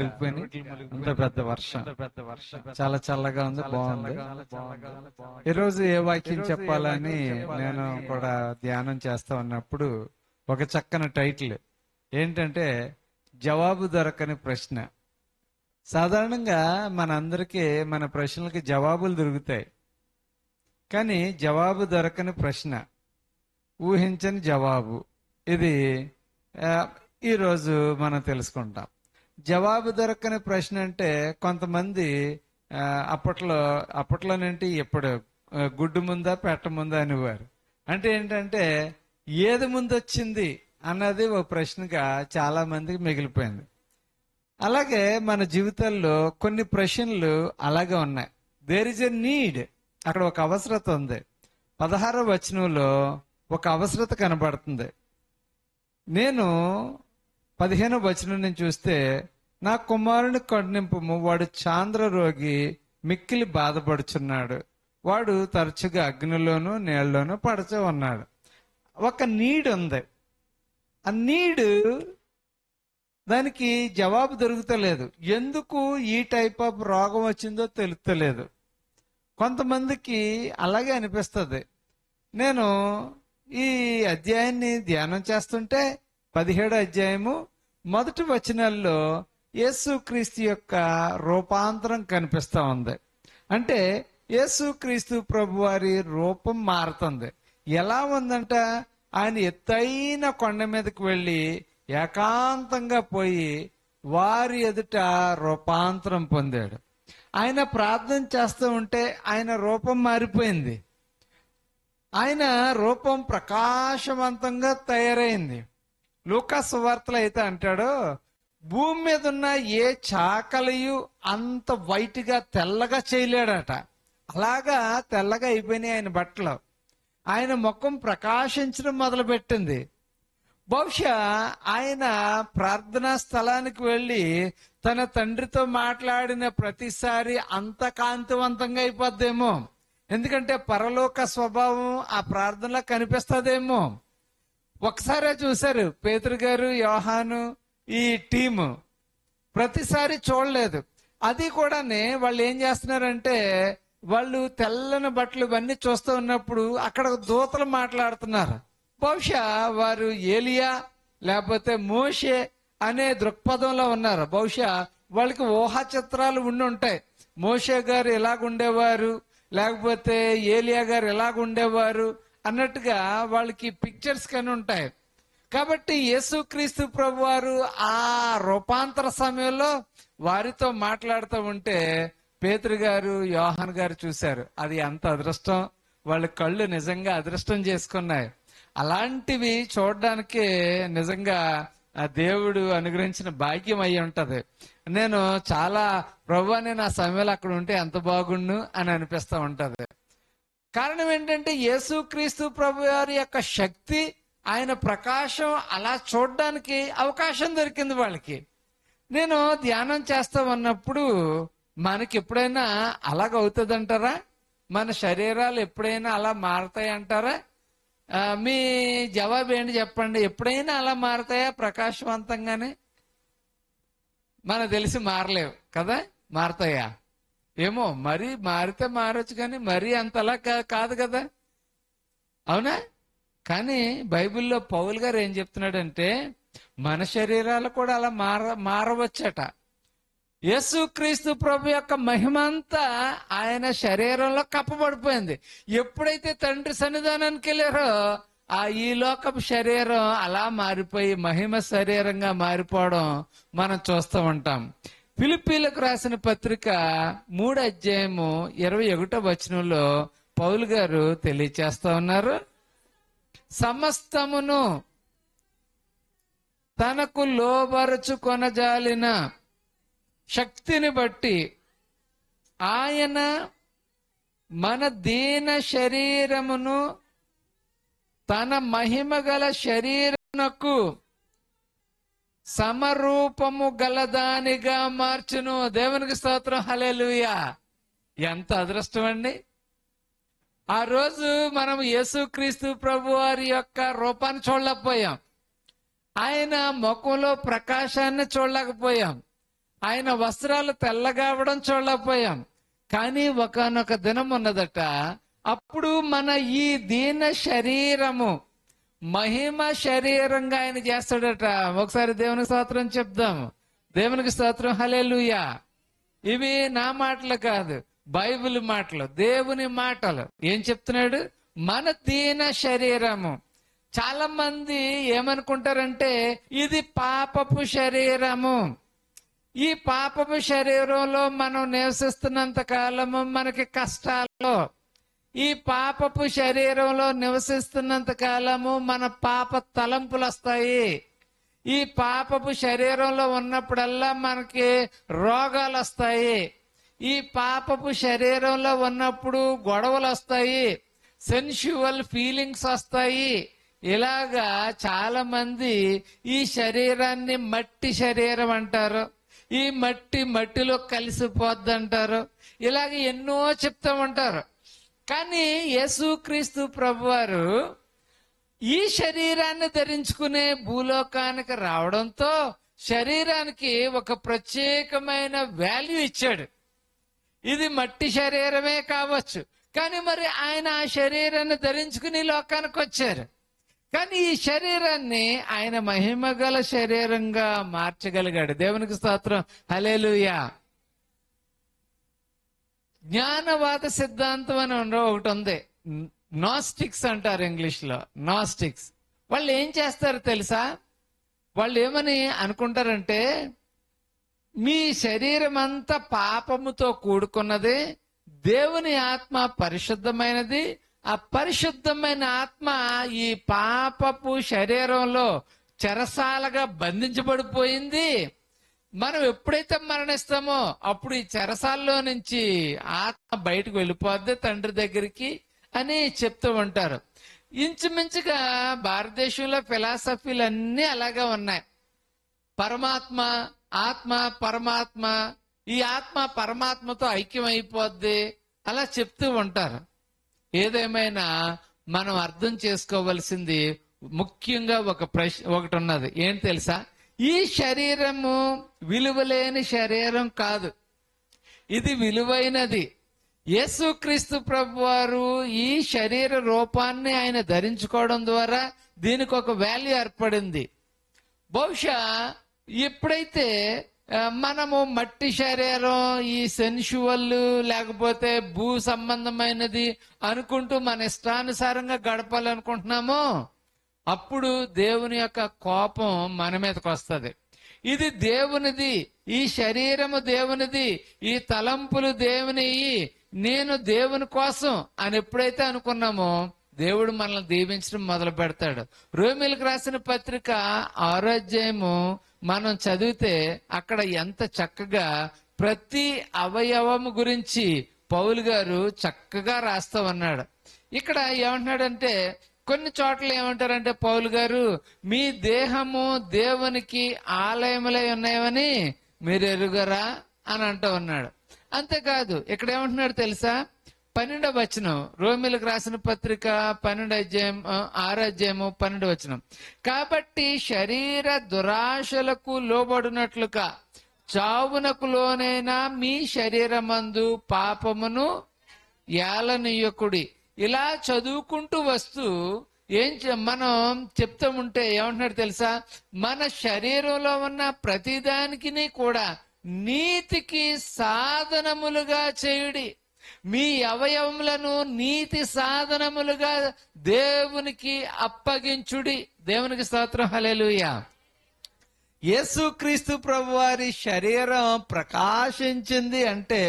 అంత పెద్ద వర్షం, చాలా చల్లగా ఉంది, బాగుంది. ఈరోజు ఏ వాక్యం చెప్పాలని నేను కూడా ధ్యానం చేస్తా ఉన్నప్పుడు ఒక చక్కని టైటిల్ ఏంటంటే జవాబు దొరకని ప్రశ్న. సాధారణంగా మనందరికీ మన ప్రశ్నలకి జవాబులు దొరుకుతాయి, కానీ జవాబు దొరకని ప్రశ్న, ఊహించని జవాబు, ఇది ఈరోజు మనం తెలుసుకుంటాం. జవాబు దొరకని ప్రశ్న అంటే కొంతమంది అప్పట్లోనేంటి ఎప్పుడు గుడ్డు ముందా పెట్ట ముందా అనేవారు. అంటే ఏంటంటే ఏది ముందొచ్చింది అన్నది ఒక ప్రశ్నగా చాలా మందికి మిగిలిపోయింది. అలాగే మన జీవితాల్లో కొన్ని ప్రశ్నలు అలాగే ఉన్నాయి. దేర్ ఇస్ ఎ నీడ్, అక్కడ ఒక అవసరత ఉంది. 16వ వచనంలో ఒక అవసరత కనబడుతుంది. నేను 15వ వచనం నుంచి చూస్తే, నా కుమారుని కరుణింపుము, వాడు చాంద్ర రోగి, మిక్కిలి బాధపడుచున్నాడు, వాడు తరచుగా అగ్నిలోనూ నీళ్ళలోనూ పడుతూ ఉన్నాడు. ఒక నీడ్ ఉంది. ఆ నీడ్ దానికి జవాబు దొరుకుతలేదు. ఎందుకు ఈ టైప్ ఆఫ్ రోగం వచ్చిందో తెలుస్తలేదు. కొంతమందికి అలాగే అనిపిస్తుంది. నేను ఈ అధ్యాయాన్ని ధ్యానం చేస్తుంటే 17వ అధ్యాయము మొదటి వచనాల్లో యేసుక్రీస్తు యొక్క రూపాంతరం కనిపిస్తా ఉంది. అంటే యేసుక్రీస్తు ప్రభు వారి రూపం మారుతుంది. ఎలా ఉందంట, ఆయన ఎత్తైన కొండ మీదకి వెళ్ళి ఏకాంతంగా పోయి వారి ఎదుట రూపాంతరం పొందాడు. ఆయన ప్రార్థన చేస్తూ ఉంటే ఆయన రూపం మారిపోయింది. ఆయన రూపం ప్రకాశవంతంగా తయారైంది. లూకా సువార్తలో అయితే అంటాడు, భూమి మీద ఉన్న ఏ చాకలియు అంత వైట్ గా తెల్లగా చేయలేడట. అలాగా తెల్లగా అయిపోయినాయి ఆయన బట్టలు. ఆయన ముఖం ప్రకాశించడం మొదలుపెట్టింది. బహుశా ఆయన ప్రార్థనా స్థలానికి వెళ్ళి తన తండ్రితో మాట్లాడిన ప్రతిసారి అంత కాంతివంతంగా అయిపోద్దేమో. ఎందుకంటే పరలోక స్వభావం ఆ ప్రార్థనలో కనిపిస్తుందేమో. ఒకసారే చూశారు పేతురు గారు, యోహాను, ఈ టీము. ప్రతిసారి చూడలేదు. అది కూడానే వాళ్ళు ఏం చేస్తున్నారంటే, వాళ్ళు తెల్లని బట్టలు ఇవన్నీ చూస్తూ ఉన్నప్పుడు అక్కడ దూతలు మాట్లాడుతున్నారు. బహుశా వారు ఏలియా లేకపోతే మోషే అనే దృక్పథంలో ఉన్నారు. బహుశా వాళ్ళకి ఊహా చిత్రాలు ఉండి ఉంటాయి. మోషే గారు ఎలాగుండేవారు, లేకపోతే ఏలియా గారు ఎలాగుండేవారు అన్నట్టుగా వాళ్ళకి పిక్చర్స్ కానీ ఉంటాయి. కాబట్టి యేసుక్రీస్తు ప్రభు వారు ఆ రూపాంతర సమయంలో వారితో మాట్లాడుతూ ఉంటే పేతురు గారు, యోహాన్ గారు చూశారు. అది అంత అదృష్టం, వాళ్ళ కళ్ళు నిజంగా అదృష్టం చేసుకున్నాయి. అలాంటివి చూడడానికే నిజంగా ఆ దేవుడు అనుగ్రహించిన భాగ్యం అయి ఉంటది. నేను చాలా ప్రభువా, నేను ఆ సమయంలో అక్కడ ఉంటే ఎంత బాగుండు అని అనిపిస్తూ ఉంటది. కారణం ఏంటంటే యేసుక్రీస్తు ప్రభు వారి యొక్క శక్తి, ఆయన ప్రకాశం అలా చూడడానికి అవకాశం దొరికింది వాళ్ళకి. నేను ధ్యానం చేస్తా ఉన్నప్పుడు మనకి ఎప్పుడైనా అలాగవుతుంది అంటారా? మన శరీరాలు ఎప్పుడైనా అలా మారతాయి అంటారా? మీ జవాబు ఏంటి చెప్పండి. ఎప్పుడైనా అలా మారతాయా ప్రకాశవంతంగానే? మనకు తెలిసి మారలేవు కదా. మారతాయా ఏమో, మరీ మారితే మారొచ్చు, కానీ మరీ అంతలా కాదు కదా, అవునా? కానీ బైబిల్లో పౌలు గారు ఏం చెప్తున్నాడంటే, మన శరీరాలు కూడా అలా మారవచ్చట. యేసుక్రీస్తు ప్రభు యొక్క మహిమంతా ఆయన శరీరంలో కప్పబడిపోయింది. ఎప్పుడైతే తండ్రి సన్నిధానానికి వెళ్ళారో ఈ లోకపు శరీరం అలా మారిపోయి మహిమ శరీరంగా మారిపోవడం మనం చూస్తూ ఉంటాం. ఫిలిప్పీలకు రాసిన పత్రిక 3వ అధ్యాయము 21వ వచనంలో పౌలు గారు తెలియచేస్తా ఉన్నారు, సమస్తమును తనకు లోబరుచుకొనజాలిన శక్తిని బట్టి ఆయన మన దీన శరీరమును తన మహిమ గల శరీరమునకు సమరూపము గలదానిగా మార్చును. దేవునికి స్తోత్రం, హల్లెలూయా. ఎంత అదృష్టం అండి. ఆ రోజు మనం యేసుక్రీస్తు ప్రభు వారి యొక్క రూపాన్ని చూడలేకపోయాం. ఆయన ముఖంలో ప్రకాశాన్ని చూడలేకపోయాం. ఆయన వస్త్రాలు తెల్లగా అవడం చూడలేకపోయాం. కానీ ఒకానొక దినం ఉన్నదట, అప్పుడు మన ఈ దీన శరీరము మహిమ శరీరంగా ఆయన చేస్తాడట. ఒకసారి దేవునికి స్తోత్రం చెప్దాము. దేవునికి స్తోత్రం, హల్లెలూయా. ఇవి నా మాటలు కాదు, బైబిల్ మాటలు, దేవుని మాటలు. ఏం చెప్తున్నాడు? మన దీన శరీరము. చాలా మంది ఏమనుకుంటారంటే ఇది పాపపు శరీరము. ఈ పాపపు శరీరంలో మనం నివసిస్తున్నంత కాలము మనకి కష్టాలు. ఈ పాపపు శరీరంలో నివసిస్తున్నంత కాలము మన పాప తలంపులు వస్తాయి. ఈ పాపపు శరీరంలో ఉన్నప్పుడల్లా మనకి రోగాలు వస్తాయి. ఈ పాపపు శరీరంలో ఉన్నప్పుడు గొడవలు వస్తాయి, సెన్షువల్ ఫీలింగ్స్ వస్తాయి. ఇలాగా చాలా మంది ఈ శరీరాన్ని మట్టి శరీరం అంటారు, ఈ మట్టిలో కలిసిపోద్ది అంటారు. ఇలాగ ఎన్నో చెప్తూ ఉంటారు. కానీ యేసుక్రీస్తు ప్రభువారు ఈ శరీరాన్ని ధరించుకునే భూలోకానికి రావడంతో శరీరానికి ఒక ప్రత్యేకమైన వాల్యూ ఇచ్చాడు. ఇది మట్టి శరీరమే కావచ్చు, కానీ మరి ఆయన ఆ శరీరాన్ని ధరించుకుని లోకానికి వచ్చారు. కానీ ఈ శరీరాన్ని ఆయన మహిమగల శరీరంగా మార్చగలిగాడు. దేవునికి స్తోత్రం, హల్లెలూయా. జ్ఞానవాద సిద్ధాంతం అని ఒకటి ఉంది, నాస్టిక్స్ అంటారు ఇంగ్లీష్ లో. నాస్టిక్స్ వాళ్ళు ఏం చేస్తారు తెలుసా? వాళ్ళు ఏమని అనుకుంటారంటే, మీ శరీరం అంతా పాపముతో కూడుకున్నది, దేవుని ఆత్మ పరిశుద్ధమైనది, ఆ పరిశుద్ధమైన ఆత్మ ఈ పాపపు శరీరంలో చెరసాలగా బంధించబడిపోయింది. మనం ఎప్పుడైతే మరణిస్తామో అప్పుడు ఈ చెరసాల్లో నుంచి ఆత్మ బయటకు వెళ్ళిపోద్ది తండ్రి దగ్గరికి అని చెప్తూ ఉంటారు. ఇంచుమించుగా భారతదేశంలో ఫిలాసఫీలు అన్నీ అలాగే ఉన్నాయి. పరమాత్మ, ఆత్మ, పరమాత్మ, ఈ ఆత్మ పరమాత్మతో ఐక్యం అయిపోద్ది అలా చెప్తూ ఉంటారు. ఏదేమైనా మనం అర్థం చేసుకోవలసింది ముఖ్యంగా ఒకటి ఉన్నది. ఏం తెలుసా? ఈ శరీరము విలువలేని శరీరం కాదు, ఇది విలువైనది. యేసుక్రీస్తు ప్రభువారు ఈ శరీర రూపాన్ని ఆయన ధరించుకోవడం ద్వారా దీనికి ఒక వాల్యూ ఏర్పడింది. బహుశా ఎప్పుడైతే మనము మట్టి శరీరం, ఈ సెన్షువల్ లేకపోతే భూ సంబంధమైనది అనుకుంటూ మన ఇష్టానుసారంగా గడపాలనుకుంటున్నామో అప్పుడు దేవుని యొక్క కోపం మన మీదకి వస్తుంది. ఇది దేవునిది, ఈ శరీరము దేవునిది, ఈ తలంపులు దేవునివి, నేను దేవుని కోసం అని ఎప్పుడైతే అనుకున్నామో దేవుడు మనల్ని దీవించడం మొదలు పెడతాడు. రోమీయులకు రాసిన పత్రిక 6వ అధ్యాయము మనం చదివితే అక్కడ ఎంత చక్కగా ప్రతి అవయవము గురించి పౌలు గారు చక్కగా రాస్తూ ఉన్నాడు. ఇక్కడ ఏమంటున్నాడంటే, కొన్ని చోట్ల ఏమంటారంటే పౌలు గారు, మీ దేహము దేవునికి ఆలయములై ఉన్నాయని మీరు ఎరుగరా అని అంటూ ఉన్నాడు. అంతేకాదు ఇక్కడ ఏమంటున్నాడు తెలుసా? 12వ వచనం, రోమీయులకు రాసిన పత్రిక 6వ అధ్యాయము 12వ వచనం. కాబట్టి శరీర దురాశలకు లోబడినట్లుగా చావునకు లోనైనా మీ శరీరమందు పాపమును ఏలనీయకుడి. ఇలా చదువుకుంటూ వస్తూ మనం చెప్తూ ఉంటే ఏమంటున్నాడు తెలుసా? మన శరీరంలో ఉన్న ప్రతిదానికి కూడా నీతికి సాధనములుగా చేయుడి. మీ అవయవములను నీతి సాధనములుగా దేవునికి అప్పగించుడి. దేవునికి స్తోత్రం, హల్లెలూయా. యేసుక్రీస్తు ప్రభువారి శరీరం ప్రకాశించింది అంటే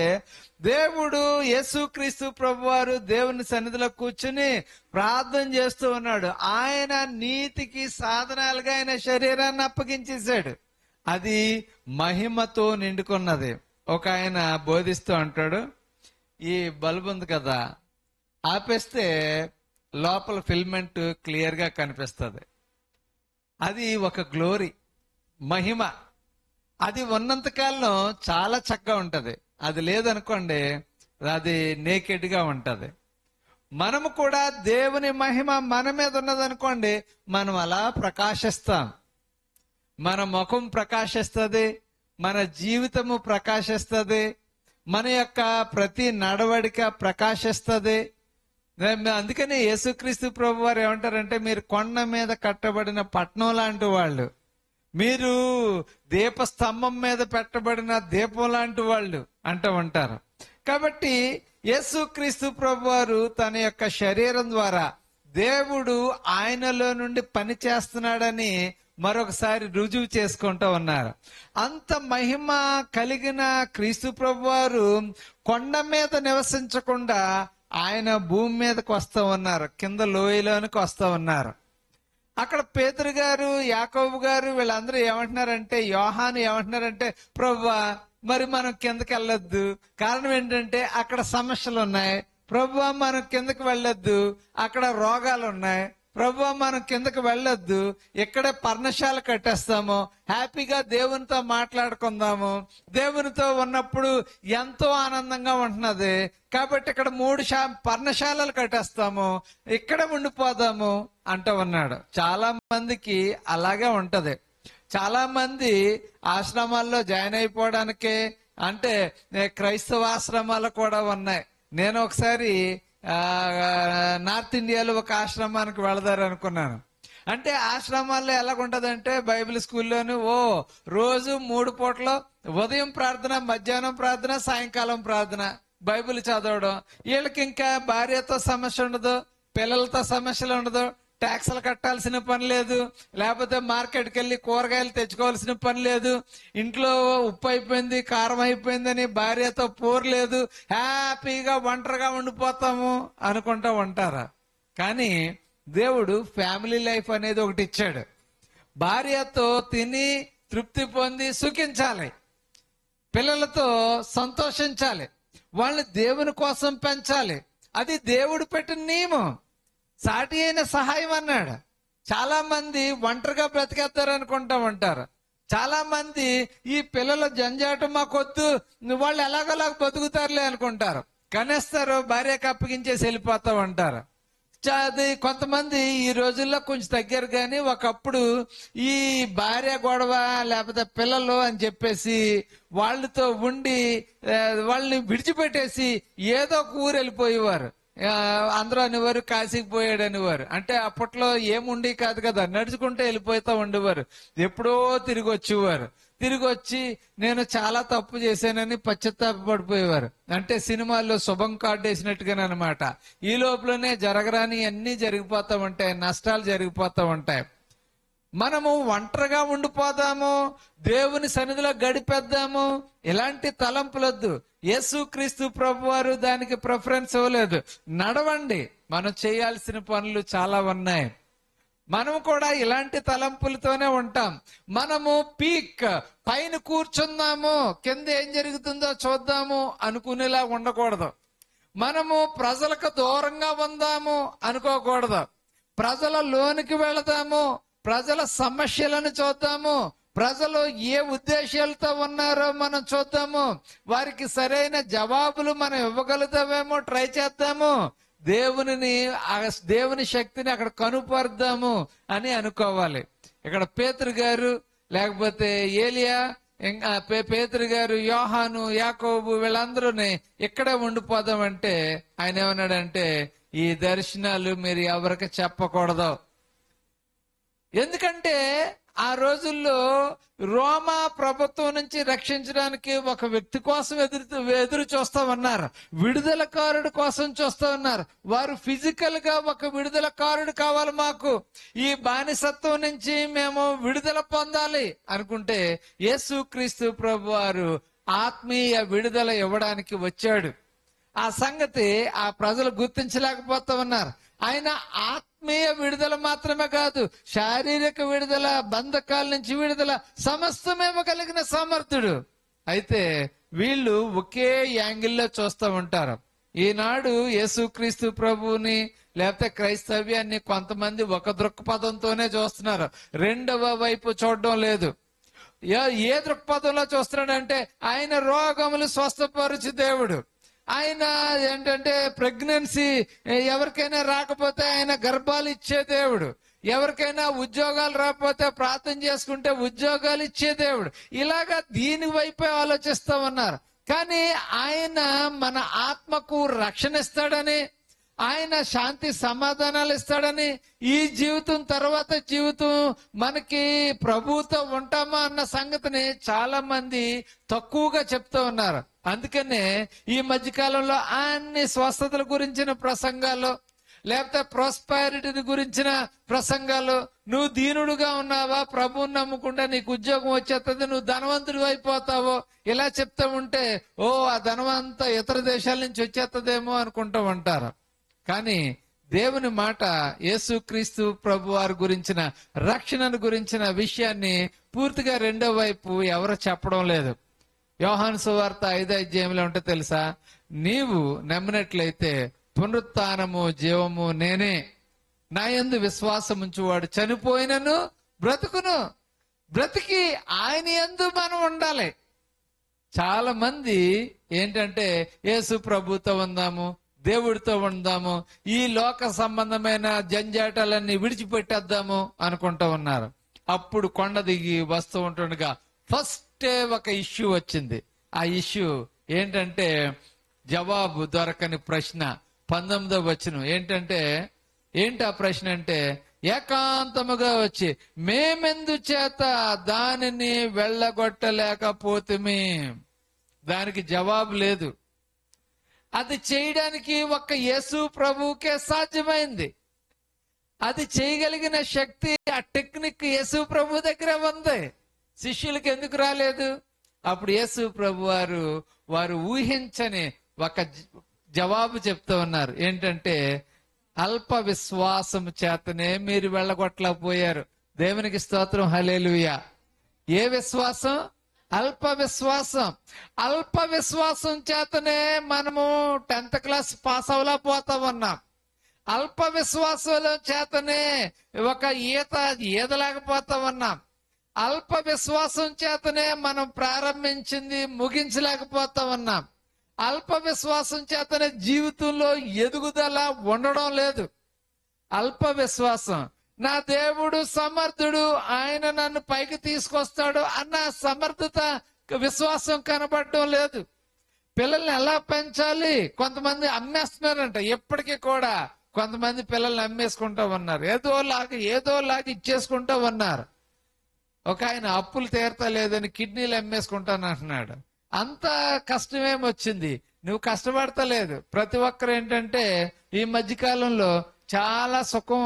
దేవుడు, యేసుక్రీస్తు ప్రభువారు దేవుని సన్నిధిలో కూర్చుని ప్రార్థన చేస్తూ ఉన్నాడు. ఆయన నీతికి సాధనాలుగా ఆయన శరీరాన్ని అప్పగించేశాడు. అది మహిమతో నిండుకున్నది. ఒక ఆయన బోధిస్తూ అంటాడు, ఈ బల్బ్ ఉంది కదా, ఆపేస్తే లోపల ఫిల్మెంట్ క్లియర్ గా కనిపిస్తుంది. అది ఒక గ్లోరీ, మహిమ. అది ఉన్నంతకాలం చాలా చక్కగా ఉంటది. అది లేదనుకోండి, అది నేకెడ్ గా ఉంటది. మనము కూడా దేవుని మహిమ మన మీద ఉన్నదనుకోండి, మనం అలా ప్రకాశిస్తాం. మన ముఖం ప్రకాశిస్తుంది, మన జీవితము ప్రకాశిస్తుంది, మన యొక్క ప్రతి నడవడిక ప్రకాశిస్తుంది. అందుకని యేసుక్రీస్తు ప్రభు వారు ఏమంటారంటే, మీరు కొండ మీద కట్టబడిన పట్టణం లాంటి వాళ్ళు, మీరు దీపస్తంభం మీద పెట్టబడిన దీపం లాంటి వాళ్ళు అంటూ ఉంటారు. కాబట్టి యేసుక్రీస్తు ప్రభు వారు తన యొక్క శరీరం ద్వారా దేవుడు ఆయనలో నుండి పని చేస్తున్నాడని మరొకసారి రుజువు చేసుకుంటూ ఉన్నారు. అంత మహిమ కలిగిన క్రీస్తు ప్రభు వారు కొండ మీద నివసించకుండా ఆయన భూమి మీదకి వస్తూ ఉన్నారు, కింద లోయలోనికి వస్తూ ఉన్నారు. అక్కడ పేతురు గారు, యాకోబు గారు వీళ్ళందరూ ఏమంటున్నారంటే, యోహాను ఏమంటున్నారంటే, ప్రభువా మరి మనం కిందకి వెళ్ళొద్దు, కారణం ఏంటంటే అక్కడ సమస్యలు ఉన్నాయి. ప్రభువా మనం కిందకి వెళ్ళొద్దు, అక్కడ రోగాలు ఉన్నాయి. ప్రభువా మనం కిందకి వెళ్ళొద్దు, ఇక్కడే పర్ణశాల కట్టేస్తాము, హ్యాపీగా దేవునితో మాట్లాడుకుందాము, దేవునితో ఉన్నప్పుడు ఎంతో ఆనందంగా ఉంటున్నది, కాబట్టి ఇక్కడ 3 పర్ణశాలలు కట్టేస్తాము, ఇక్కడే ఉండిపోదాము అంటూ ఉన్నాడు. చాలా మందికి అలాగే ఉంటది. చాలా మంది ఆశ్రమాల్లో జాయిన్ అయిపోవడానికే, అంటే క్రైస్తవ ఆశ్రమాలు కూడా ఉన్నాయి. నేను ఒకసారి నార్త్ ఇండియాలో ఒక ఆశ్రమానికి వెళదారు అనుకున్నాను. అంటే ఆశ్రమాల్లో ఎలాగుంటదంటే, బైబిల్ స్కూల్లోని రోజు 3 పూటలు ఉదయం ప్రార్థన, మధ్యాహ్నం ప్రార్థన, సాయంకాలం ప్రార్థన, బైబిల్ చదవడం. వీళ్ళకి ఇంకా భార్యతో సమస్య ఉండదు, పిల్లలతో సమస్యలు ఉండదు, ట్యాక్సులు కట్టాల్సిన పని లేదు, లేకపోతే మార్కెట్కి వెళ్ళి కూరగాయలు తెచ్చుకోవాల్సిన పని లేదు, ఇంట్లో ఉప్పు అయిపోయింది, కారం అయిపోయిందని భార్యతో పోరు లేదు, హ్యాపీగా ఒంటరిగా ఉండిపోతాము అనుకుంటా ఉంటారా? కానీ దేవుడు ఫ్యామిలీ లైఫ్ అనేది ఒకటి ఇచ్చాడు. భార్యతో తిని తృప్తి పొంది సుఖించాలి, పిల్లలతో సంతోషించాలి, వాళ్ళని దేవుని కోసం పెంచాలి. అది దేవుడు పెట్టిన నియమం, సాటి అయిన సహాయం అన్నాడు. చాలా మంది ఒంటరిగా బ్రతికేస్తారు అనుకుంటా ఉంటారు. చాలా మంది ఈ పిల్లల జంజాటం మాకొద్దు, వాళ్ళు ఎలాగోలాగ బతుకుతారులే అనుకుంటారు, కనేస్తారు, భార్యకు అప్పగించేసి వెళ్ళిపోతా ఉంటారు. అది కొంతమంది ఈ రోజుల్లో కొంచెం తగ్గారు, కానీ ఒకప్పుడు ఈ భార్య గొడవ లేకపోతే పిల్లలు అని చెప్పేసి వాళ్ళతో ఉండి వాళ్ళని విడిచిపెట్టేసి ఏదో ఒక ఊరు వెళ్ళిపోయేవారు. అందరూ అనేవారు కాశీకి పోయాడు అనేవారు. అంటే అప్పట్లో ఏముండి కాదు కదా, నడుచుకుంటే వెళ్ళిపోతా ఉండేవారు. ఎప్పుడో తిరిగి వచ్చేవారు. తిరిగి వచ్చి నేను చాలా తప్పు చేశానని పశ్చాత్తాపడిపోయేవారు. అంటే సినిమాల్లో శుభం కార్డు వేసినట్టుగానమాట. ఈ లోపలనే జరగరాని అన్ని జరిగిపోతా ఉంటాయి, నష్టాలు జరిగిపోతా ఉంటాయి. మనము ఒంటరిగా ఉండిపోదాము, దేవుని సన్నిధిలో గడిపేద్దాము, ఇలాంటి తలంపులొద్దు. యేసుక్రీస్తు ప్రభు వారు దానికి ప్రిఫరెన్స్ ఇవ్వలేదు. నడవండి, మనం చేయాల్సిన పనులు చాలా ఉన్నాయి. మనము కూడా ఇలాంటి తలంపులతోనే ఉంటాం. మనము పైన కూర్చుందాము, కింద ఏం జరుగుతుందో చూద్దాము అనుకునేలా ఉండకూడదు. మనము ప్రజలకు దూరంగా ఉందాము అనుకోకూడదు. ప్రజల లోనికి వెళదాము, ప్రజల సమస్యలను చూద్దాము, ప్రజలు ఏ ఉద్దేశాలతో ఉన్నారో మనం చూద్దాము, వారికి సరైన జవాబులు మనం ఇవ్వగలుగుతామేమో ట్రై చేద్దాము, దేవుని శక్తిని అక్కడ కనుపరుద్దాము అని అనుకోవాలి. ఇక్కడ పేతురు గారు లేకపోతే ఏలియా, పేతురు గారు, యోహాను, యాకోబు వీళ్ళందరూని ఇక్కడే ఉండిపోదామంటే ఆయన ఏమన్నాడంటే, ఈ దర్శనాలు మీరు ఎవరికి చెప్పకూడదు. ఎందుకంటే ఆ రోజుల్లో రోమా ప్రభుత్వం నుంచి రక్షించడానికి ఒక వ్యక్తి కోసం ఎదురు చూస్తా ఉన్నారు, విడుదలకారుడు కోసం చూస్తా ఉన్నారు. వారు ఫిజికల్ గా ఒక విడుదలకారుడు కావాలి, మాకు ఈ బానిసత్వం నుంచి మేము విడుదల పొందాలి అనుకుంటే యేసుక్రీస్తు ప్రభు వారు ఆత్మీయ విడుదల ఇవ్వడానికి వచ్చాడు. ఆ సంగతి ఆ ప్రజలు గుర్తించలేకపోతా ఉన్నారు. ఆయన ఆత్మీయ విడుదల మాత్రమే కాదు, శారీరక విడుదల, బంధకాల నుంచి విడుదల, సమస్తమేమగలిగిన సమర్థుడు. అయితే వీళ్ళు ఒకే యాంగిల్లో చూస్తూ ఉంటారు. ఈనాడు యేసుక్రీస్తు ప్రభువుని లేకపోతే క్రైస్తవ్యాన్ని కొంతమంది ఒక దృక్పథంతోనే చూస్తున్నారు, రెండవ వైపు చూడడం లేదు. ఏ దృక్పథంలో చూస్తున్నాడంటే, ఆయన రోగములు స్వస్థపరచు దేవుడు, ఆయన ఏంటంటే ప్రెగ్నెన్సీ ఎవరికైనా రాకపోతే ఆయన గర్భాలు ఇచ్చే దేవుడు, ఎవరికైనా ఉద్యోగాలు రాకపోతే ప్రార్థన చేసుకుంటే ఉద్యోగాలు ఇచ్చే దేవుడు. ఇలాగా దీని వైపే ఆలోచిస్తా ఉన్నారు. కానీ ఆయన మన ఆత్మకు రక్షణ ఇస్తాడని, ఆయన శాంతి సమాధానాలు ఇస్తాడని, ఈ జీవితం తర్వాత జీవితం మనకి ప్రభువుతో ఉంటామా అన్న సంగతిని చాలా మంది తక్కువగా చెప్తూ ఉన్నారు. అందుకనే ఈ మధ్యకాలంలో అన్ని స్వస్థతల గురించిన ప్రసంగాలు, లేకపోతే ప్రాస్పారిటీ గురించిన ప్రసంగాలు, నువ్వు దీనుడుగా ఉన్నావా, ప్రభువుని నమ్ముకుంటే నీకు ఉద్యోగం వచ్చేస్తుంది, నువ్వు ధనవంతుడు అయిపోతావో, ఇలా చెప్తా ఉంటే ఓ ఆ ధనవంతా ఇతర దేశాల నుంచి వచ్చేస్తుందేమో అనుకుంటూ ఉంటారు. కానీ దేవుని మాట యేసుక్రీస్తు ప్రభు వారి గురించిన రక్షణను గురించిన విషయాన్ని పూర్తిగా రెండో వైపు ఎవరు చెప్పడం లేదు. యోహాను సువార్త 5:5 ఉంటే తెలుసా, నీవు నమ్మినట్లయితే పునరుత్థానము జీవము నేనే, నా యందు విశ్వాసం ఉంచువాడు చనిపోయినను బ్రతుకును, బ్రతికి ఆయన యందు మనం ఉండాలి. చాలా మంది ఏంటంటే యేసు ప్రభుతో ఉందాము, దేవుడితో ఉందాము, ఈ లోక సంబంధమైన జంజాటాలన్నీ విడిచిపెట్టేద్దాము అనుకుంటూ ఉన్నారు. అప్పుడు కొండ దిగి వస్తూ ఉంటుండగా ఫస్టే ఒక ఇష్యూ వచ్చింది. ఆ ఇష్యూ ఏంటంటే జవాబు దొరకని ప్రశ్న. 19వ వచనం ఏంటంటే, ఏంటి ఆ ప్రశ్న అంటే, ఏకాంతముగా వచ్చి మేమెందు చేత దానిని వెళ్ళగొట్టలేకపోతుమే. దానికి జవాబు లేదు. అది చేయడానికి ఒక్క యేసు ప్రభువుకే సాధ్యమైంది. అది చేయగలిగిన శక్తి, ఆ టెక్నిక్ యేసు ప్రభు దగ్గర ఉంది. శిష్యులకి ఎందుకు రాలేదు? అప్పుడు యేసు ప్రభు వారు ఊహించని ఒక జవాబు చెప్తూ ఉన్నారు. ఏంటంటే, అల్ప విశ్వాసం చేతనే మీరు వెళ్ళగొట్టలేకపోయారు. దేవునికి స్తోత్రం, హల్లెలూయా. ఏ విశ్వాసం? అల్ప విశ్వాసం. అల్ప విశ్వాసం చేతనే మనము 10th క్లాస్ పాస్ అవలేకపోతా ఉన్నాం. అల్ప విశ్వాసం చేతనే ఒక ఈదలేకపోతా ఉన్నాం. అల్ప విశ్వాసం చేతనే మనం ప్రారంభించింది ముగించలేకపోతా ఉన్నాం. అల్ప విశ్వాసం చేతనే జీవితంలో ఎదుగుదల ఉండడం లేదు. అల్ప విశ్వాసం, నా దేవుడు సమర్థుడు, ఆయన నన్ను పైకి తీసుకొస్తాడు అన్న సమర్థత విశ్వాసం కనబడటం లేదు. పిల్లల్ని ఎలా పెంచాలి? కొంతమంది అమ్మేస్తున్నారంట. ఎప్పటికీ కూడా కొంతమంది పిల్లల్ని అమ్మేసుకుంటూ ఉన్నారు, ఏదోలాగా ఇచ్చేసుకుంటూ ఉన్నారు. ఒక ఆయన అప్పులు తీరతా లేదని కిడ్నీలు అమ్మేసుకుంటాను అంటున్నాడు. అంత కష్టమేమొచ్చింది? నువ్వు కష్టపడతలేదు. ప్రతి ఒక్కరు ఏంటంటే ఈ మధ్యకాలంలో చాలా సుఖం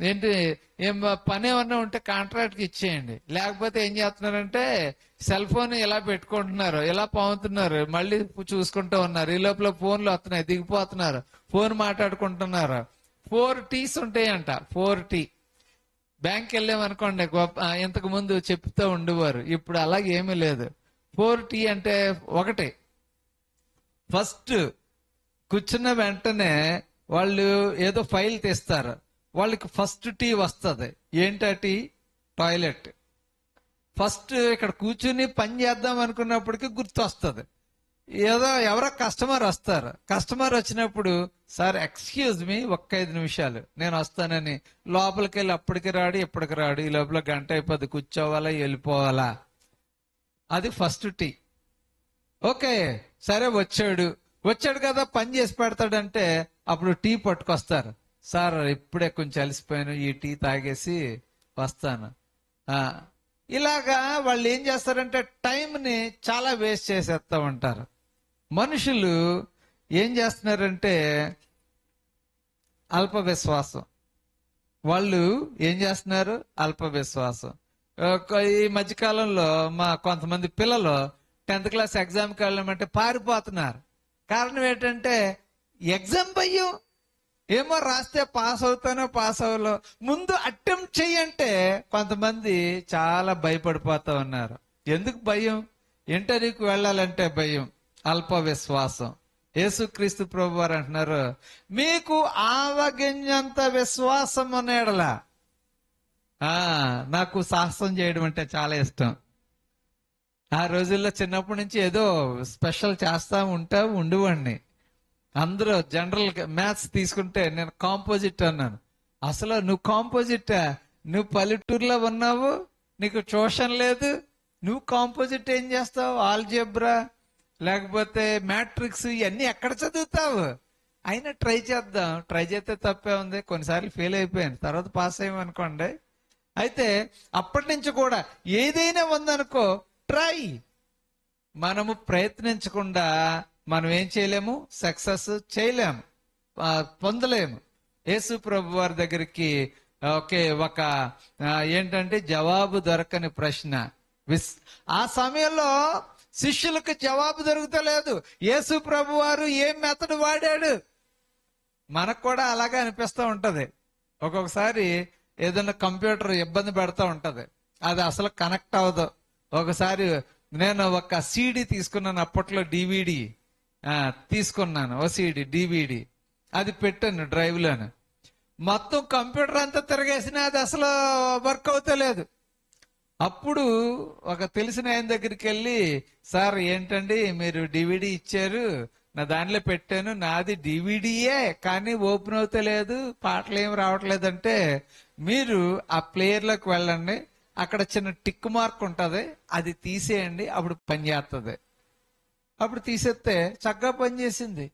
ఏంటి, ఏం పని ఏమన్నా ఉంటే కాంట్రాక్ట్కి ఇచ్చేయండి, లేకపోతే ఏం చేస్తున్నారంటే సెల్ ఫోన్ ఇలా పెట్టుకుంటున్నారు, ఇలా పాముతున్నారు, మళ్ళీ చూసుకుంటూ ఉన్నారు. ఈ లోపల ఫోన్లు వస్తున్నాయి, దిగిపోతున్నారు, ఫోన్ మాట్లాడుకుంటున్నారు. 4 T's ఉంటాయంట. 4T. బ్యాంక్ వెళ్ళామనుకోండి, ఇంతకు ముందు చెప్తూ ఉండేవారు, ఇప్పుడు అలాగే ఏమీ లేదు. 4T అంటే ఒకటి, ఫస్ట్ కూర్చున్న వెంటనే వాళ్ళు ఏదో ఫైల్ తీస్తారు, వాళ్ళకి ఫస్ట్ టీ వస్తుంది. ఏంటి? టాయిలెట్. ఫస్ట్ ఇక్కడ కూర్చుని పని చేద్దాం అనుకున్నప్పటికీ గుర్తు వస్తుంది. ఎవరో కస్టమర్ వస్తారు. కస్టమర్ వచ్చినప్పుడు, సార్ ఎక్స్క్యూజ్ మీ, ఒక్క 5 నిమిషాలు నేను వస్తానని లోపలికి వెళ్ళి అప్పటికి రాడు ఇప్పటికి రాడు, ఈ లోపల గంట అయిపోద్ది, కూర్చోవాలా వెళ్ళిపోవాలా. అది ఫస్ట్ టీ. ఓకే, సరే వచ్చాడు కదా పని చేసి పెడతాడంటే అప్పుడు టీ పట్టుకొస్తారు. సార్ ఇప్పుడే కొంచెం అలసిపోయాను, ఈ టీ తాగేసి వస్తాను. ఇలాగా వాళ్ళు ఏం చేస్తారంటే టైంని చాలా వేస్ట్ చేసేస్తా ఉంటారు. మనుషులు ఏం చేస్తున్నారంటే అల్ప విశ్వాసం. వాళ్ళు ఏం చేస్తున్నారు? అల్ప విశ్వాసం. ఈ మధ్యకాలంలో మా కొంతమంది పిల్లలు 10th క్లాస్ ఎగ్జామ్కి వెళ్ళమంటే పారిపోతున్నారు. కారణం ఏంటంటే ఎగ్జామ్ భయం. ఏమో రాస్తే పాస్ అవుతానో పాస్ అవ్వలో, ముందు అటెంప్ట్ చెయ్యంటే కొంతమంది చాలా భయపడిపోతా ఉన్నారు. ఎందుకు భయం? ఇంటర్వ్యూకి వెళ్ళాలంటే భయం. అల్ప విశ్వాసం. యేసుక్రీస్తు ప్రభు వారు అంటున్నారు, మీకు ఆవగింజంత విశ్వాసం అనేడలా. నాకు సాహసం చేయడం అంటే చాలా ఇష్టం. ఆ రోజుల్లో చిన్నప్పటి నుంచి ఏదో స్పెషల్ చేస్తా ఉండేవాడిని. అందరూ జనరల్ మ్యాథ్స్ తీసుకుంటే నేను కాంపోజిట్ అన్నాను. అసలు నువ్వు కాంపోజిట్ నువ్వు పల్లెటూరులో ఉన్నావు, నీకు ట్యూషన్ లేదు, నువ్వు కాంపోజిట్ ఏం చేస్తావు? ఆల్జెబ్రా లేకపోతే మ్యాట్రిక్స్ ఇవన్నీ ఎక్కడ చదువుతావు? అయినా ట్రై చేద్దాం. ట్రై చేస్తే తప్పే ఉంది. కొన్నిసార్లు ఫెయిల్ అయిపోయాను, తర్వాత పాస్ అయ్యామనుకోండి. అయితే అప్పటి నుంచి కూడా ఏదైనా ఉందనుకో, ట్రై. మనము ప్రయత్నించకుండా మనం ఏం చేయలేము, సక్సెస్ చేయలేము, పొందలేము. యేసు ప్రభు వారి దగ్గరికి ఒక ఏంటంటే జవాబు దొరకని ప్రశ్న. ఆ సమయంలో శిష్యులకు జవాబు దొరుకుతలేదు. యేసు ప్రభు వారు ఏం మెథడ్ వాడాడు? మనకు కూడా అలాగే అనిపిస్తూ ఉంటది. ఒక్కొక్కసారి ఏదైనా కంప్యూటర్ ఇబ్బంది పెడతా ఉంటది, అది అసలు కనెక్ట్ అవ్వదు. ఒకసారి నేను ఒక సీడీ తీసుకున్నాను, అప్పట్లో డివిడి తీసుకున్నాను, ఓ సీడీ డివిడి, అది పెట్టాను డ్రైవ్ లోను. మొత్తం కంప్యూటర్ అంతా తిరగేసినా అది అసలు వర్క్ అవుతలేదు. అప్పుడు ఒక తెలిసిన ఆయన దగ్గరికి వెళ్ళి, సార్ ఏంటండి మీరు డివిడి ఇచ్చారు, నా దానిలో పెట్టాను, నాది డివిడియే కానీ ఓపెన్ అవుతలేదు, పాటలు ఏమి రావట్లేదంటే, మీరు ఆ ప్లేయర్ లోకి వెళ్ళండి, అక్కడ చిన్న టిక్ మార్క్ ఉంటది, అది తీసేయండి, అప్పుడు పని చేస్తుంది. అప్పుడు తీసేస్తే చక్కగా పనిచేసింది.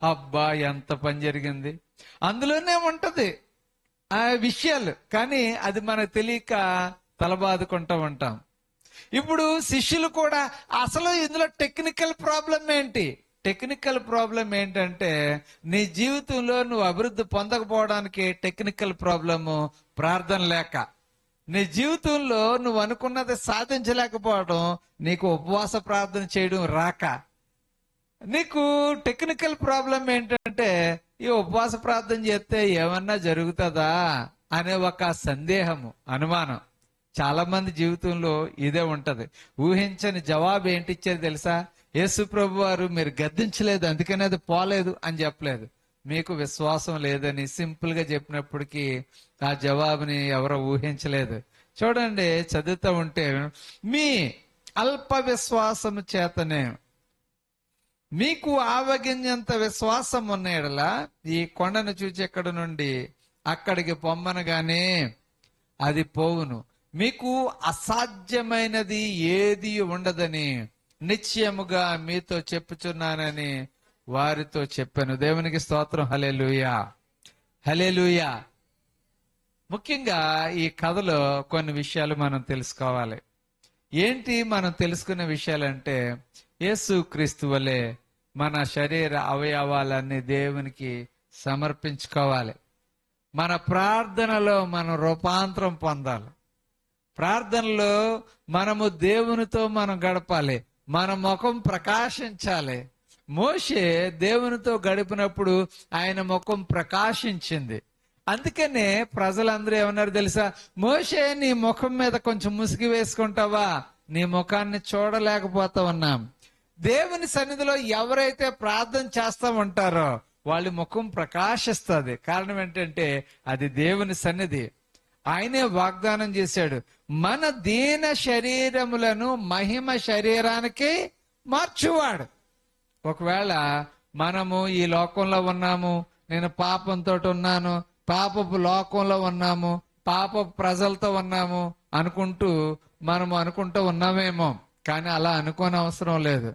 అబ్బా ఎంత పని జరిగింది! అందులోనే ఉంటది ఆ విషయాలు, కానీ అది మనకు తెలియక తలబాదుకుంటూ ఉంటాం. ఇప్పుడు శిష్యులు కూడా అసలు ఇందులో టెక్నికల్ ప్రాబ్లం ఏంటి? టెక్నికల్ ప్రాబ్లం ఏంటంటే, నీ జీవితంలో నువ్వు అభివృద్ధి పొందకపోవడానికి టెక్నికల్ ప్రాబ్లము ప్రార్థన లేక. నీ జీవితంలో నువ్వు అనుకున్నది సాధించలేకపోవడం నీకు ఉపవాస ప్రార్థన చేయడం రాక. నీకు టెక్నికల్ ప్రాబ్లం ఏంటంటే, ఈ ఉపవాస ప్రార్థన చేస్తే ఏమన్నా జరుగుతుందా అనే ఒక సందేహము, అనుమానం. చాలా మంది జీవితంలో ఇదే ఉంటది. ఊహించని జవాబు ఏంటి ఇచ్చేది తెలుసా? యేసు ప్రభు వారు మీరు గద్దించలేదు అందుకనే అది పోలేదు అని చెప్పలేదు, మీకు విశ్వాసం లేదని సింపుల్ గా చెప్పినప్పటికీ ఆ జవాబుని ఎవరో ఊహించలేదు. చూడండి, చదువుతూ ఉంటే, మీ అల్ప విశ్వాసము చేతనే మీకు ఆవగింజంత విశ్వాసం ఉన్న యెడల ఈ కొండను చూచి ఎక్కడి నుండి అక్కడికి పొమ్మనగానే అది పోవును, మీకు అసాధ్యమైనది ఏది ఉండదని నిశ్చయముగా మీతో చెప్పుచున్నానని వారితో చెప్పాను. దేవునికి స్తోత్రం. హల్లెలూయా, హల్లెలూయా. ముఖ్యంగా ఈ కథలో కొన్ని విషయాలు మనం తెలుసుకోవాలి. ఏంటి మనం తెలుసుకునే విషయాలంటే, యేసు క్రీస్తు వలె మన శరీర అవయవాలన్నీ దేవునికి సమర్పించుకోవాలి. మన ప్రార్థనలో మనం రూపాంతరం పొందాలి. ప్రార్థనలో మనము దేవునితో మనం గడపాలి, మన ముఖం ప్రకాశించాలి. మోషే దేవునితో గడిపినప్పుడు ఆయన ముఖం ప్రకాశించింది. అందుకనే ప్రజలందరూ ఏమన్నారు తెలుసా? మోషే నీ ముఖం మీద కొంచెం ముసుగు వేసుకుంటావా, నీ ముఖాన్ని చూడలేకపోతా ఉన్నాం. దేవుని సన్నిధిలో ఎవరైతే ప్రార్థన చేస్తా ఉంటారో వాళ్ళ ముఖం ప్రకాశిస్తుంది. కారణం ఏంటంటే అది దేవుని సన్నిధి. ఆయనే వాగ్దానం చేశాడు, మన దీన శరీరములను మహిమ శరీరానికి మార్చువాడు. ఒకవేళ మనము ఈ లోకంలో ఉన్నాము, నేను పాపంతో ఉన్నాను, పాపపు లోకంలో ఉన్నాము, పాపపు ప్రజలతో ఉన్నాము అనుకుంటూ మనము అనుకుంటూ ఉన్నామేమో, కానీ అలా అనుకోని అవసరం లేదు.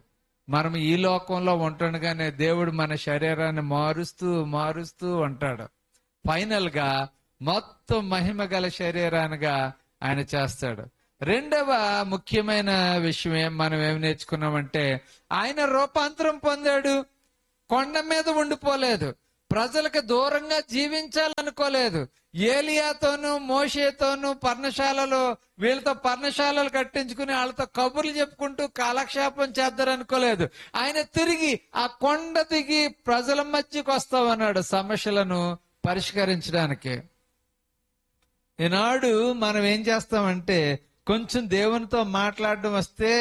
మనం ఈ లోకంలో ఉంటుండగానే దేవుడు మన శరీరాన్ని మారుస్తూ మారుస్తూ ఉంటాడు. ఫైనల్ గా మొత్తం మహిమ గల శరీరానిగా ఆయన చేస్తాడు. రెండవ ముఖ్యమైన విషయం మనం ఏం నేర్చుకున్నామంటే, ఆయన రూపాంతరం పొందాడు. కొండ మీద ఉండిపోలేదు, ప్రజలకు దూరంగా జీవించాలనుకోలేదు. ఏలియాతోనూ మోషేతోనూ పర్ణశాలలో వీళ్ళతో పర్ణశాలలు కట్టించుకుని వాళ్ళతో కబుర్లు చెప్పుకుంటూ కాలక్షేపం చేద్దారనుకోలేదు. ఆయన తిరిగి ఆ కొండ దిగి ప్రజల మధ్యకు వస్తామన్నాడు సమస్యలను పరిష్కరించడానికి. ఈనాడు మనం ఏం చేస్తామంటే, కొంచెం దేవునితో మాట్లాడడం వస్తే,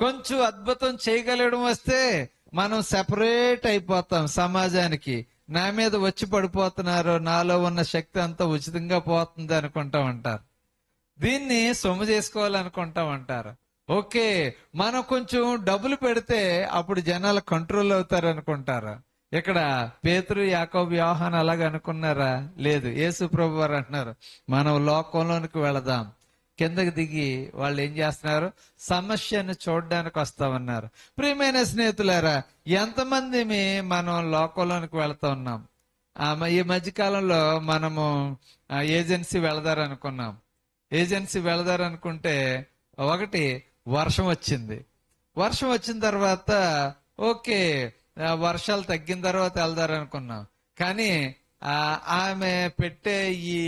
కొంచెం అద్భుతం చేయగలగడం వస్తే మనం సెపరేట్ అయిపోతాం సమాజానికి. నా మీద వచ్చి పడిపోతున్నారు, నాలో ఉన్న శక్తి అంతా ఉచితంగా పోతుంది అనుకుంటా ఉంటారు. దీన్ని సొమ్ము చేసుకోవాలనుకుంటా ఉంటారు. ఓకే, మనం కొంచెం డబ్బులు పెడితే అప్పుడు జనాలు కంట్రోల్ అవుతారు అనుకుంటారు. ఇక్కడ పేతురు, యాకోబు, యోహాను అలాగ అనుకున్నారా? లేదు. యేసు ప్రభు వారు అంటున్నారు, మనం లోకంలోనికి వెళదాం. కిందకి దిగి వాళ్ళు ఏం చేస్తున్నారు? సమస్యను చూడడానికి వస్తామన్నారు. ప్రియమైన స్నేహితులారా, ఎంతమంది మనం లోకంలోనికి వెళ్తా ఉన్నాం? ఈ మధ్యకాలంలో మనము ఏజెన్సీ వెళదారనుకున్నాం. ఏజెన్సీ వెళదారనుకుంటే ఒకటి వర్షం వచ్చింది. వర్షం వచ్చిన తర్వాత ఓకే, వర్షాలు తగ్గిన తర్వాత వెళ్దారనుకున్నాం. కానీ ఆమె పెట్టే ఈ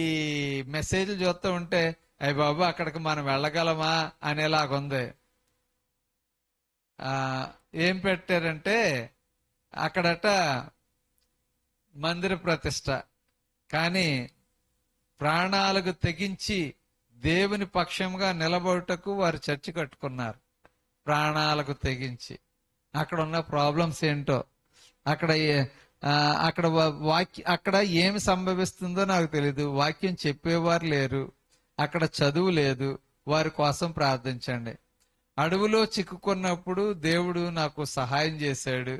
మెసేజ్లు చూస్తూ ఉంటే అయ్య బాబు అక్కడికి మనం వెళ్ళగలమా అనేలాగుంది. ఏం పెట్టారంటే అక్కడట మందిర ప్రతిష్ట, కానీ ప్రాణాలకు తెగించి దేవుని పక్షంగా నిలబడుటకు వారు చర్చి కట్టుకున్నారు. ప్రాణాలకు తెగించి. అక్కడ ఉన్న ప్రాబ్లమ్స్ ఏంటో, అక్కడ అక్కడ ఏమి సంభవిస్తుందో నాకు తెలీదు. వాక్యం చెప్పేవారు లేరు, అక్కడ చదువు లేదు. వారి కోసం ప్రార్థించండి. అడవిలో చిక్కుకున్నప్పుడు దేవుడు నాకు సహాయం చేశాడు.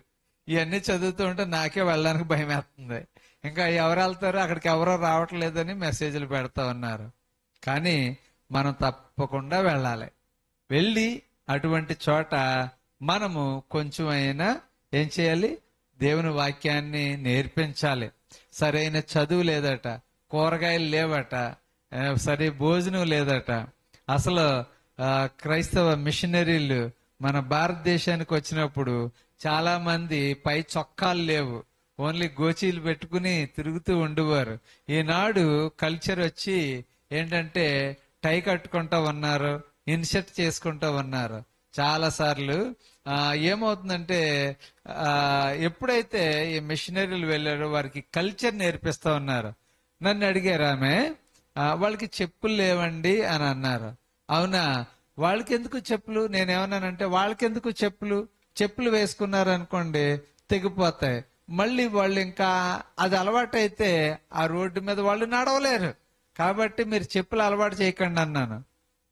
ఇవన్నీ చదువుతూ ఉంటే నాకే వెళ్ళడానికి భయం వేస్తుంది. ఇంకా ఎవరు వెళ్తారు, అక్కడికి ఎవరో రావట్లేదని మెసేజ్లు పెడతా ఉన్నారు. కానీ మనం తప్పకుండా వెళ్ళాలి. వెళ్ళి అటువంటి చోట మనము కొంచెం అయినా ఏం చేయాలి? దేవుని వాక్యాన్ని నేర్పించాలి. సరైన చదువు లేదట, కూరగాయలు లేవట, సరే భోజనం లేదట. అసలు క్రైస్తవ మిషనరీలు మన భారతదేశానికి వచ్చినప్పుడు చాలా మంది పై చొక్కాలు లేవు, ఓన్లీ గోచీలు పెట్టుకుని తిరుగుతూ ఉండేవారు. ఈనాడు కల్చర్ వచ్చి ఏంటంటే టై కట్టుకుంటా ఉన్నారు, ఇన్షర్ట్ చేసుకుంటా ఉన్నారు. చాలా సార్లు ఏమవుతుందంటే ఎప్పుడైతే ఈ మిషనరీలు వెళ్ళారో వారికి కల్చర్ నేర్పిస్తా ఉన్నారు. నన్ను అడిగారు ఆమె, వాళ్ళకి చెప్పులు లేవండి అని అన్నారు. అవునా, వాళ్ళకి ఎందుకు చెప్పులు? నేనేమన్నానంటే వాళ్ళకెందుకు చెప్పులు? చెప్పులు వేసుకున్నారనుకోండి తెగిపోతాయి. మళ్ళీ వాళ్ళు ఇంకా అది అలవాటైతే ఆ రోడ్డు మీద వాళ్ళు నడవలేరు. కాబట్టి మీరు చెప్పులు అలవాటు చేయకండి అన్నాను.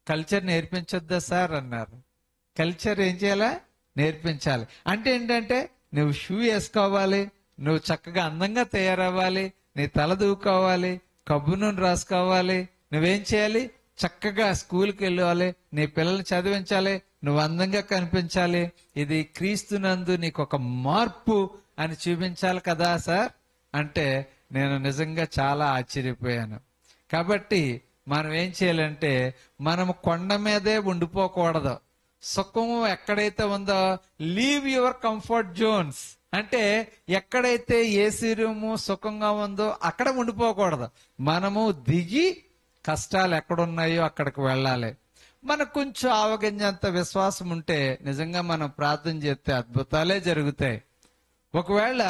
కల్చర్ నేర్పించొద్దా సార్ అన్నారు. కల్చర్ ఏం చేయాలా? నేర్పించాలి. అంటే ఏంటంటే నువ్వు షూ వేసుకోవాలి, నువ్వు చక్కగా అందంగా తయారవ్వాలి, నీ తల దూకోవాలి, కబ్బు నూనె రాసుకోవాలి, నువ్వేం చేయాలి? చక్కగా స్కూల్కి వెళ్ళాలి, నీ పిల్లల్ని చదివించాలి, నువ్వు అందంగా కనిపించాలి. ఇది క్రీస్తునందు నీకు ఒక మార్పు అని చూపించాలి కదా సార్ అంటే నేను నిజంగా చాలా ఆశ్చర్యపోయాను. కాబట్టి మనం ఏం చేయాలంటే మనము కొండ మీదే ఉండిపోకూడదు. సుఖము ఎక్కడైతే ఉందో లీవ్ యువర్ కంఫర్ట్ జోన్స్, అంటే ఎక్కడైతే ఏసీ రూము సుఖంగా ఉందో అక్కడ ఉండిపోకూడదు. మనము దిగి కష్టాలు ఎక్కడున్నాయో అక్కడికి వెళ్ళాలి. మనకు కొంచెం ఆవగింజంత విశ్వాసం ఉంటే నిజంగా మనం ప్రార్థన చేస్తే అద్భుతాలే జరుగుతాయి. ఒకవేళ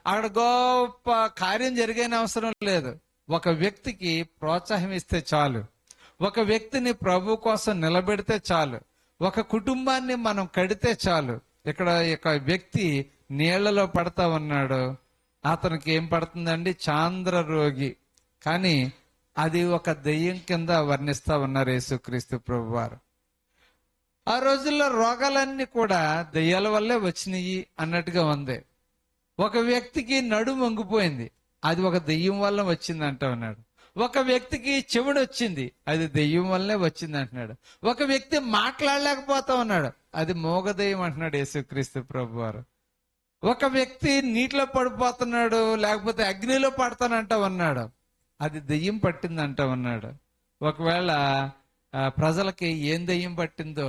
అక్కడ గొప్ప కార్యం జరిగేన అవసరం లేదు. ఒక వ్యక్తికి ప్రోత్సాహం ఇస్తే చాలు, ఒక వ్యక్తిని ప్రభు కోసం నిలబెడితే చాలు, ఒక కుటుంబాన్ని మనం కడితే చాలు. ఇక్కడ ఒక వ్యక్తి నీళ్లలో పడతా ఉన్నాడు. అతనికి ఏం పడుతుందండి? చాంద్ర రోగి. కానీ అది ఒక దెయ్యం కింద వర్ణిస్తా ఉన్నారు యేసుక్రీస్తు ప్రభు వారు. ఆ రోజుల్లో రోగాలన్నీ కూడా దెయ్యాల వల్లే వచ్చినాయి అన్నట్టుగా ఉంది. ఒక వ్యక్తికి నడుము వంగిపోయింది, అది ఒక దెయ్యం వల్ల వచ్చింది అంటూ ఉన్నాడు. ఒక వ్యక్తికి చెవుడు వచ్చింది, అది దెయ్యం వల్లే వచ్చింది అంటున్నాడు. ఒక వ్యక్తి మాట్లాడలేకపోతా ఉన్నాడు, అది మోగదెయ్యం అంటున్నాడు యేసుక్రీస్తు ప్రభు వారు. ఒక వ్యక్తి నీటిలో పడిపోతున్నాడు, లేకపోతే అగ్నిలో పడతానంటా ఉన్నాడు, అది దెయ్యం పట్టిందంటా ఉన్నాడు. ఒకవేళ ప్రజలకి ఏం దెయ్యం పట్టిందో,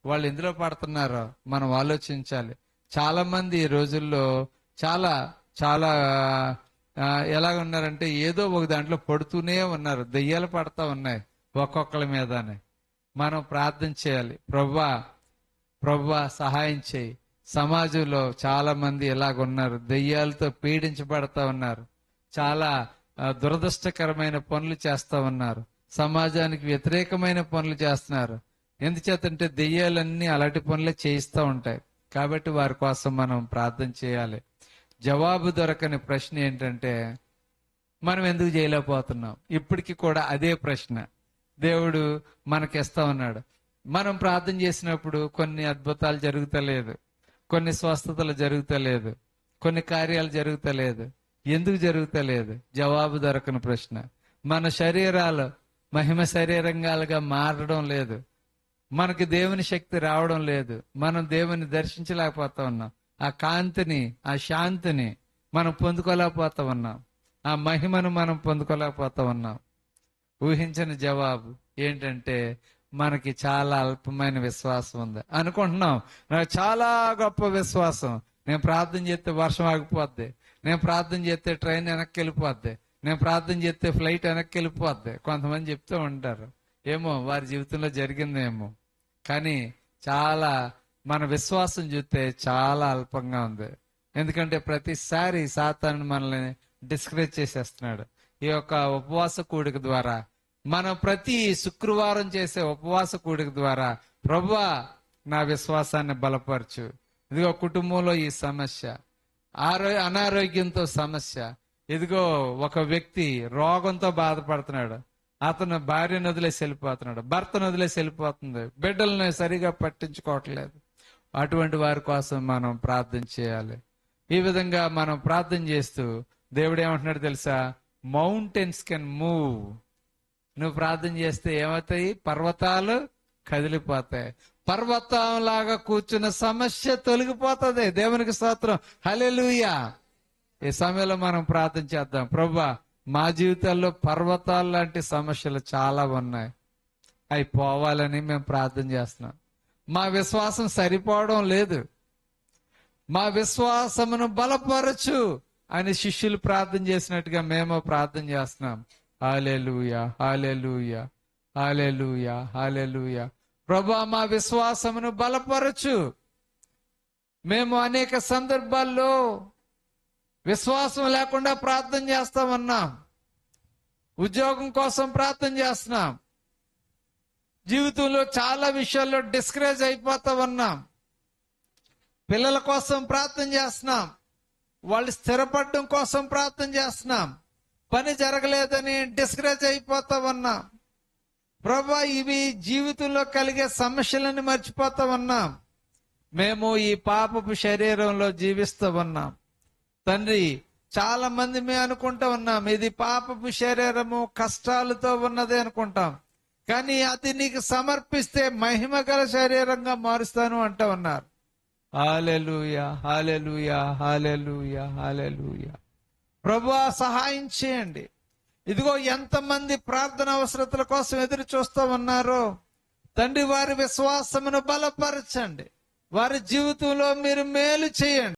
వాళ్ళు ఎందులో పడుతున్నారో మనం ఆలోచించాలి. చాలా మంది ఈ రోజుల్లో చాలా చాలా ఎలా ఉన్నారంటే ఏదో ఒక దాంట్లో పడుతూనే ఉన్నారు. దెయ్యాలు పడతా ఉన్నాయి ఒక్కొక్కరి మీదనే. మనం ప్రార్థన చేయాలి, ప్రభువా సహాయం చేయి. సమాజంలో చాలా మంది ఇలాగున్నారు, దెయ్యాలతో పీడించబడతా ఉన్నారు, చాలా దురదృష్టకరమైన పనులు చేస్తా ఉన్నారు, సమాజానికి వ్యతిరేకమైన పనులు చేస్తున్నారు. ఎందుచేతంటే దెయ్యాలన్నీ అలాంటి పనులే చేయిస్తూ ఉంటాయి. కాబట్టి వారి కోసం మనం ప్రార్థన చేయాలి. జవాబు దొరకని ప్రశ్న ఏంటంటే మనం ఎందుకు చేయలేకపోతున్నాం? ఇప్పటికీ కూడా అదే ప్రశ్న దేవుడు మనకిస్తా ఉన్నాడు. మనం ప్రార్థన చేసినప్పుడు కొన్ని అద్భుతాలు జరుగుతలేదు, కొన్ని స్వస్థతలు జరుగుతలేదు. కొన్ని కార్యాలు జరుగుతలేదు. ఎందుకు జరుగుతలేదు? జవాబు దొరకని ప్రశ్న. మన శరీరాలు మహిమ శరీరంగాలుగా మారడం లేదు. మనకి దేవుని శక్తి రావడం లేదు. మనం దేవుని దర్శించలేకపోతా ఉన్నాం. ఆ కాంతిని, ఆ శాంతిని మనం పొందుకోలేకపోతా ఉన్నాం. ఆ మహిమను మనం పొందుకోలేకపోతా ఉన్నాం. ఊహించని జవాబు ఏంటంటే, మనకి చాలా అల్పమైన విశ్వాసం ఉంది అనుకుంటున్నాం. నాకు చాలా గొప్ప విశ్వాసం, నేను ప్రార్థన చేస్తే వర్షం ఆగిపోద్ది, నేను ప్రార్థన చేస్తే ట్రైన్ వెనక్కి వెళ్ళిపోద్ది, నేను ప్రార్థన చేస్తే ఫ్లైట్ వెనక్కి వెళ్ళిపోద్ది. కొంతమంది చెప్తూ ఉంటారు. ఏమో వారి జీవితంలో జరిగిందేమో. కానీ చాలా మన విశ్వాసం చూస్తే చాలా అల్పంగా ఉంది. ఎందుకంటే ప్రతిసారి సాతాను మనల్ని డిస్కరేజ్ చేసేస్తున్నాడు. ఈ యొక్క ఉపవాస కూడిక ద్వారా, మనం ప్రతి శుక్రవారం చేసే ఉపవాస కూడిక ద్వారా, ప్రభువా నా విశ్వాసాన్ని బలపరచు. ఇదిగో కుటుంబంలో ఈ సమస్య, అనారోగ్యంతో సమస్య, ఇదిగో ఒక వ్యక్తి రోగంతో బాధపడుతున్నాడు, అతను భార్యను వదిలేసి వెళ్ళిపోతున్నాడు, భర్తను వదిలేసి వెళ్ళిపోతుంది, బిడ్డలను సరిగా పట్టించుకోవట్లేదు. అటువంటి వారి కోసం మనం ప్రార్థన చేయాలి. ఈ విధంగా మనం ప్రార్థన చేస్తూ దేవుడు ఏమంటున్నాడు తెలుసా? Mountains can move. నువ్వు ప్రార్థన చేస్తే ఏమవుతాయి? పర్వతాలు కదిలిపోతాయి. పర్వతం లాగా కూర్చున్న సమస్య తొలగిపోతుంది. దేవునికి స్తోత్రం, హల్లెలూయా. ఈ సమయంలో మనం ప్రార్థన చేద్దాం. ప్రభువా, మా జీవితాల్లో పర్వతాలు లాంటి సమస్యలు చాలా ఉన్నాయి, అవి పోవాలని మేము ప్రార్థన చేస్తున్నాం. మా విశ్వాసం సరిపోవడం లేదు, మా విశ్వాసమును బలపరచు అని శిష్యులు ప్రార్థన చేసినట్టుగా మేము ప్రార్థన చేస్తున్నాం. హల్లెలూయా, హల్లెలూయా, హల్లెలూయా, హల్లెలూయా. ప్రభువా, మా విశ్వాసమును బలపరచు. మేము అనేక సందర్భాల్లో విశ్వాసం లేకుండా ప్రార్థన చేస్తామన్నాం. ఉద్యోగం కోసం ప్రార్థన చేస్తున్నాం. జీవితంలో చాలా విషయాల్లో డిస్కరేజ్ అయిపోతా ఉన్నాం. పిల్లల కోసం ప్రార్థన చేస్తున్నాం. వాళ్ళు స్థిరపడడం కోసం ప్రార్థన చేస్తున్నాం. పని జరగలేదని డిస్కరేజ్ అయిపోతా ఉన్నాం. ప్రభువా, ఇవి జీవితంలో కలిగే సమస్యలను మర్చిపోతా ఉన్నాం. మేము ఈ పాపపు శరీరంలో జీవిస్తూ ఉన్నాం. తండ్రి, చాలా మంది మేము అనుకుంటా ఉన్నాం, ఇది పాపపు శరీరము, కష్టాలతో ఉన్నది అనుకుంటాం. కానీ అది నీకు సమర్పిస్తే మహిమ గల శరీరంగా మారుస్తాను అంటూ ఉన్నారు. హల్లెలూయా, హల్లెలూయా, హల్లెలూయా, హల్లెలూయా. ప్రభువా, సహాయం చేయండి. ఇదిగో ఎంతమంది ప్రార్థన అవసరతల కోసం ఎదురు చూస్తూ ఉన్నారో తండ్రి, వారి విశ్వాసమును బలపరచండి. వారి జీవితంలో మీరు మేలు చేయండి.